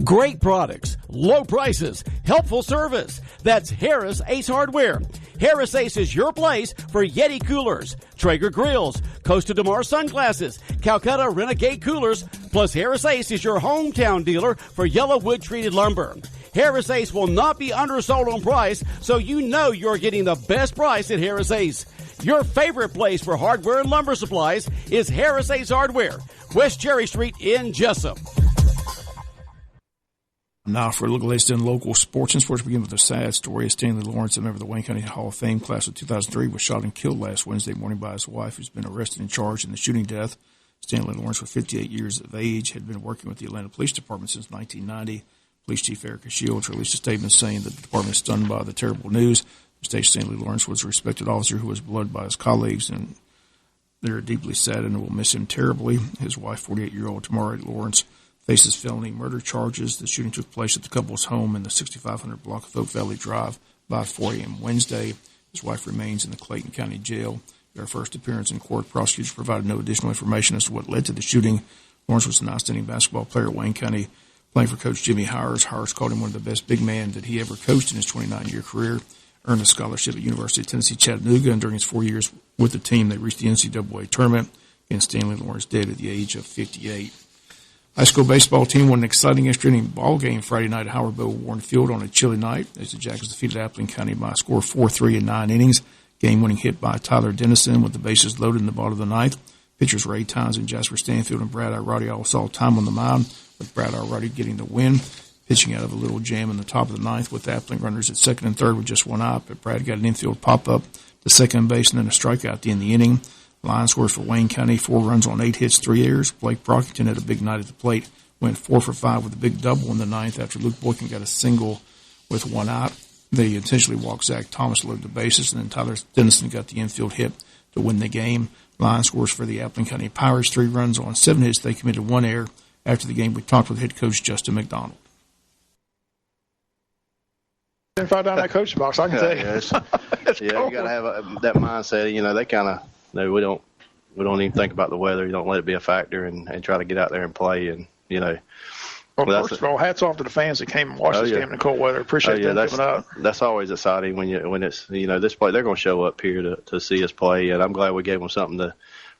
Great products, low prices, helpful service. That's Harris Ace Hardware. Harris Ace is your place for Yeti coolers, Traeger grills, Costa DeMar sunglasses, Calcutta Renegade coolers, plus Harris Ace is your hometown dealer for yellow wood treated lumber. Harris Ace will not be undersold on price, so you know you're getting the best price at Harris Ace. Your favorite place for hardware and lumber supplies is Harris Ace Hardware, West Cherry Street in Jesup. Now for a look at local sports. And sports begin with a sad story. Stanley Lawrence, a member of the Wayne County Hall of Fame class of 2003, was shot and killed last Wednesday morning by his wife, who's been arrested and charged in the shooting death. Stanley Lawrence, with 58 years of age, had been working with the Atlanta Police Department since 1990. Police Chief Erica Shields released a statement saying that the department is stunned by the terrible news. Stanley Lawrence was a respected officer who was beloved by his colleagues, and they're deeply saddened and will miss him terribly. His wife, 48-year-old Tamara Lawrence, faces felony murder charges. The shooting took place at the couple's home in the 6500 block of Oak Valley Drive by 4 a.m. Wednesday. His wife remains in the Clayton County Jail. Their first appearance in court, prosecutors provided no additional information as to what led to the shooting. Lawrence was an outstanding basketball player at Wayne County, playing for Coach Jimmy Hires. Hires called him one of the best big men that he ever coached in his 29-year career. Earned a scholarship at University of Tennessee Chattanooga, and during his 4 years with the team, they reached the NCAA tournament. And Stanley Lawrence dead at the age of 58. High school baseball team won an exciting extra-inning ball game Friday night at Howard Bowe Warren Field on a chilly night as the Jackets defeated Appling County by a score of 4-3 in 9 innings. Game-winning hit by Tyler Dennison with the bases loaded in the bottom of the ninth. Pitchers Ray Tynes and Jasper Stanfield and Brad Irati all saw time on the mound, with Brad Irati getting the win, pitching out of a little jam in the top of the ninth with the Appling runners at second and third with just one out. But Brad got an infield pop-up to second base and then a strikeout to end the inning. Line scores for Wayne County, 4 runs on 8 hits, 3 errors. Blake Brockington had a big night at the plate, went 4 for 5 with a big double in the ninth after Luke Boykin got a single with one out. They intentionally walked Zach Thomas, loaded the bases, and then Tyler Dennison got the infield hit to win the game. Line scores for the Appling County Pirates, 3 runs on 7 hits. They committed 1 error. After the game, we talked with head coach Justin McDonald. If I down that coach box, I can tell you. Yeah, you got to have that mindset. You know, they kind of we don't even think about the weather. You don't let it be a factor, and try to get out there and play. And well, first of all, hats off to the fans that came and watched this game in the cold weather. Appreciate them coming out. That's always exciting when it's this play. They're going to show up here to see us play, and I'm glad we gave them something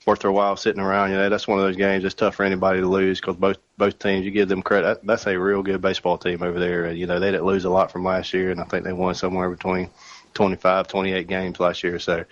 worth their while sitting around. That's one of those games that's tough for anybody to lose because both teams, you give them credit. That's a real good baseball team over there. They didn't lose a lot from last year, and I think they won somewhere between 25, 28 games last year. So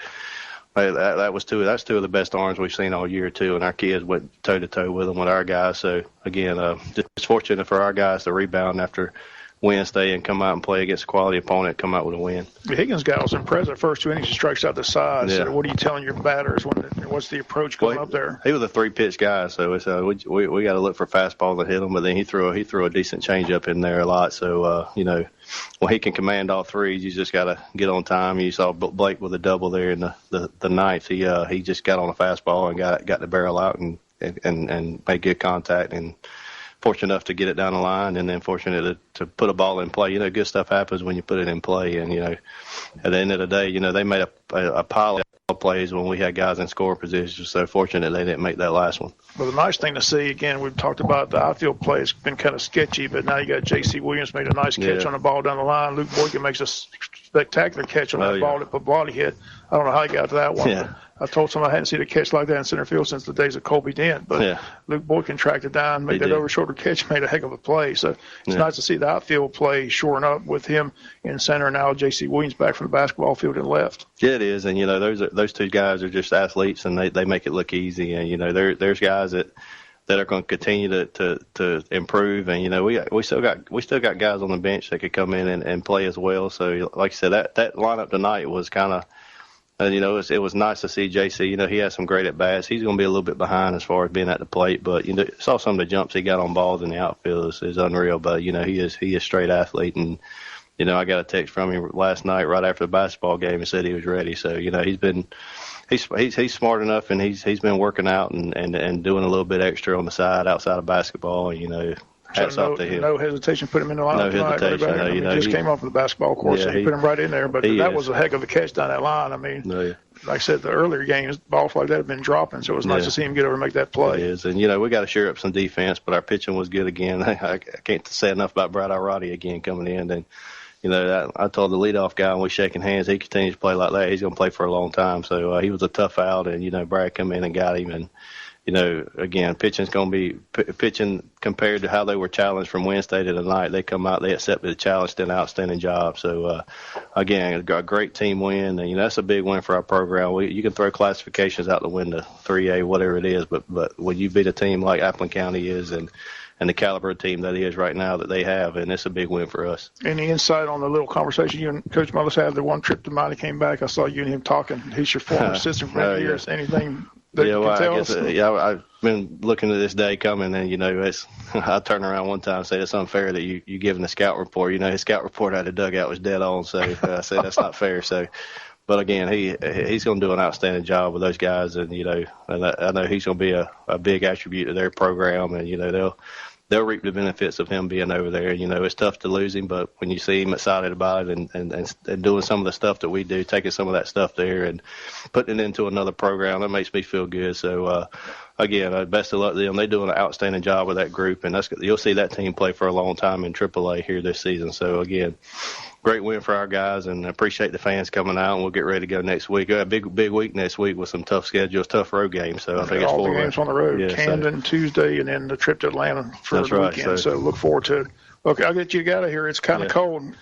that's two of the best arms we've seen all year too, and our kids went toe to toe with them with our guys. So again, just fortunate for our guys to rebound after Wednesday and come out and play against a quality opponent, come out with a win. The Higgins guy was impressive. First 2 innings, he strikes out the side. Yeah. So what are you telling your batters? What's the approach going up there? He was a 3-pitch guy, so it's, we got to look for fastball to hit him. But then he threw a decent changeup in there a lot. So when he can command all threes, you just got to get on time. You saw Blake with a double there in the ninth. He just got on a fastball and got the barrel out and made good contact and fortunate enough to get it down the line, and then fortunate to put a ball in play. Good stuff happens when you put it in play. And, at the end of the day, they made a pile of plays when we had guys in scoring position. So fortunate they didn't make that last one. Well, the nice thing to see, again, we've talked about the outfield play. It's been kind of sketchy, but now you got J.C. Williams made a nice catch on the ball down the line. Luke Boykin makes a spectacular catch on that ball that Pablani hit. I don't know how he got to that one. Yeah. I told somebody I hadn't seen a catch like that in center field since the days of Colby Dent. But Luke Boykin tracked it down, made that over-shoulder catch, made a heck of a play. So it's nice to see the outfield play shoring up with him in center, and now J.C. Williams back from the basketball field and left. Yeah, it is. And, those two guys are just athletes, and they make it look easy. And, there's guys that are going to continue to improve. And, we still got guys on the bench that could come in and play as well. So, like I said, that lineup tonight was kind of, it was nice to see JC. He had some great at-bats. He's going to be a little bit behind as far as being at the plate, but, saw some of the jumps he got on balls in the outfield is unreal. But, he is straight athlete. And, I got a text from him last night right after the basketball game and said he was ready. So, he's smart enough, and he's been working out and doing a little bit extra on the side outside of basketball. hats off to him. No hesitation, put him in the lineup tonight. No hesitation. He just came off the basketball course, and he put him right in there. But that was a heck of a catch down that line. I mean, like I said, the earlier games, balls like that have been dropping, so it was nice to see him get over and make that play. It is, and we got to shore up some defense, but our pitching was good again. I can't say enough about Brad Roddy again coming in, and I told the leadoff guy when we shaking hands, he continues to play like that, he's going to play for a long time. So he was a tough out, and Brad come in and got him, and again, pitching's going to be pitching compared to how they were challenged from Wednesday to tonight. They come out, they accepted the challenge, did an outstanding job. So again, a great team win, and that's a big win for our program. You can throw classifications out the window, 3A, whatever it is, but when you beat a team like Appleton County is, and the caliber of team that is right now that they have, and it's a big win for us. Any insight on the little conversation you and Coach Mullis had? The one trip to Mighty came back, I saw you and him talking. He's your former assistant for many years. Anything that you can tell us? I've been looking at this day coming, and I turned around one time and said it's unfair that you giving the scout report. His scout report out of the dugout was dead on, so I said that's not fair. So, but again, he's going to do an outstanding job with those guys, and I know he's going to be a big attribute to their program, and they'll reap the benefits of him being over there. It's tough to lose him, but when you see him excited about it and doing some of the stuff that we do, taking some of that stuff there and putting it into another program, that makes me feel good. So, again, best of luck to them. They're doing an outstanding job with that group, and you'll see that team play for a long time in AAA here this season. So, again, great win for our guys, and I appreciate the fans coming out, and we'll get ready to go next week. A big week next week with some tough schedules, tough road games. So I think it's all the games on the road. Camden Tuesday, and then the trip to Atlanta for the weekend. So look forward to it. Okay, I'll get you out of here. It's kind of cold.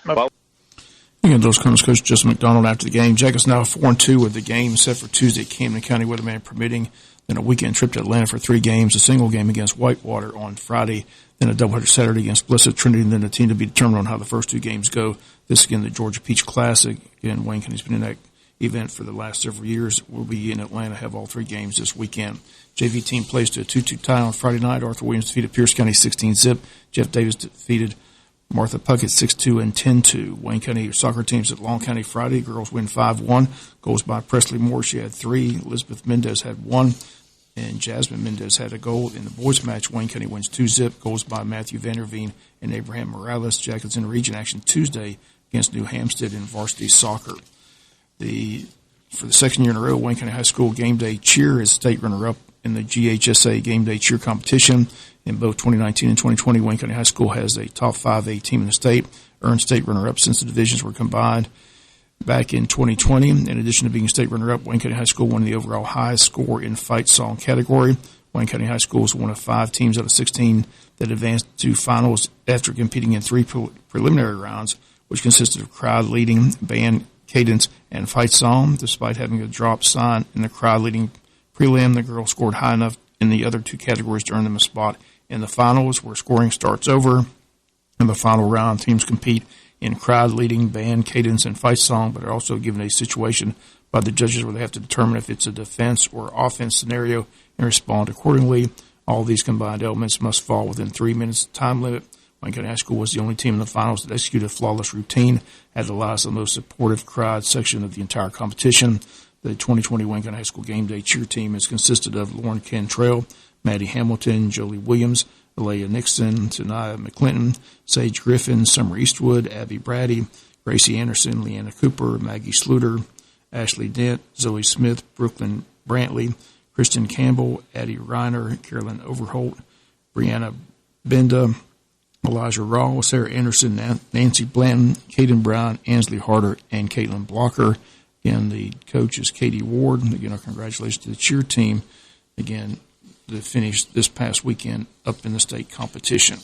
Again, those comments, Coach Justin McDonald after the game. Jackets now 4-2 with the game set for Tuesday at Camden County, weatherman permitting. Then a weekend trip to Atlanta for 3 games, a single game against Whitewater on Friday, then a doubleheader Saturday against Blissett Trinity, and then a team to be determined on how the first 2 games go. This again, the Georgia Peach Classic. Again, Wayne County's been in that event for the last several years. We'll be in Atlanta, have all 3 games this weekend. JV team plays to a 2-2 tie on Friday night. Arthur Williams defeated Pierce County 16-zip. Jeff Davis defeated Martha Puckett 6-2 and 10-2. Wayne County soccer teams at Long County Friday. Girls win 5-1. Goals by Presley Moore. She had 3. Elizabeth Mendez had 1. And Jasmine Mendez had a goal. In the boys match, Wayne County wins 2-zip. Goals by Matthew Vanderveen and Abraham Morales. Jackets in region action Tuesday against New Hampstead in varsity soccer. For the second year in a row, Wayne County High School Game Day Cheer is state runner-up in the GHSA Game Day Cheer competition. In both 2019 and 2020, Wayne County High School has a top 5A team in the state, earned state runner-up since the divisions were combined back in 2020. In addition to being state runner-up, Wayne County High School won the overall highest score in fight song category. Wayne County High School is one of 5 teams out of 16 that advanced to finals after competing in 3 preliminary rounds, which consisted of crowd leading, band, cadence, and fight song. Despite having a drop sign in the crowd leading prelim, the girls scored high enough in the other 2 categories to earn them a spot in the finals, where scoring starts over. In the final round, teams compete in crowd leading, band, cadence, and fight song, but are also given a situation by the judges where they have to determine if it's a defense or offense scenario and respond accordingly. All these combined elements must fall within 3 minutes time limit. Wayne County High School was the only team in the finals that executed a flawless routine, had the last of the most supportive crowd section of the entire competition. The 2020 Wayne County High School Game Day Cheer team has consisted of Lauren Cantrell, Maddie Hamilton, Jolie Williams, Alea Nixon, Tanaya McClinton, Sage Griffin, Summer Eastwood, Abby Brady, Gracie Anderson, Leanna Cooper, Maggie Sluter, Ashley Dent, Zoe Smith, Brooklyn Brantley, Kristen Campbell, Addie Reiner, Carolyn Overholt, Brianna Benda, Elijah Raw, Sarah Anderson, Nancy Blanton, Caden Brown, Ansley Harder, and Caitlin Blocker. Again, the coach is Katie Ward. Again, our congratulations to the cheer team. Again, to finish this past weekend up in the state competition.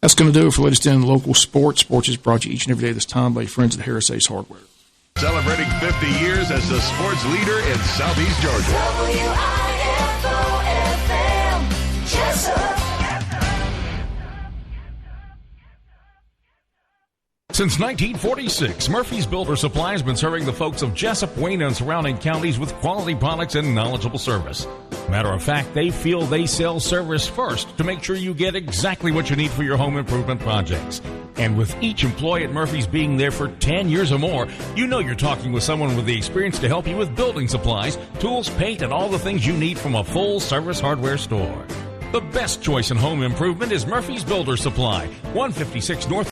That's going to do it for latest in local sports. Sports is brought to you each and every day this time by friends at Harris Ace Hardware. Celebrating 50 years as the sports leader in Southeast Georgia. WIFO FM Jesup. Since 1946, Murphy's Builder Supply has been serving the folks of Jesup, Wayne, and surrounding counties with quality products and knowledgeable service. Matter of fact, they feel they sell service first to make sure you get exactly what you need for your home improvement projects. And with each employee at Murphy's being there for 10 years or more, you know you're talking with someone with the experience to help you with building supplies, tools, paint, and all the things you need from a full-service hardware store. The best choice in home improvement is Murphy's Builder Supply, 156 North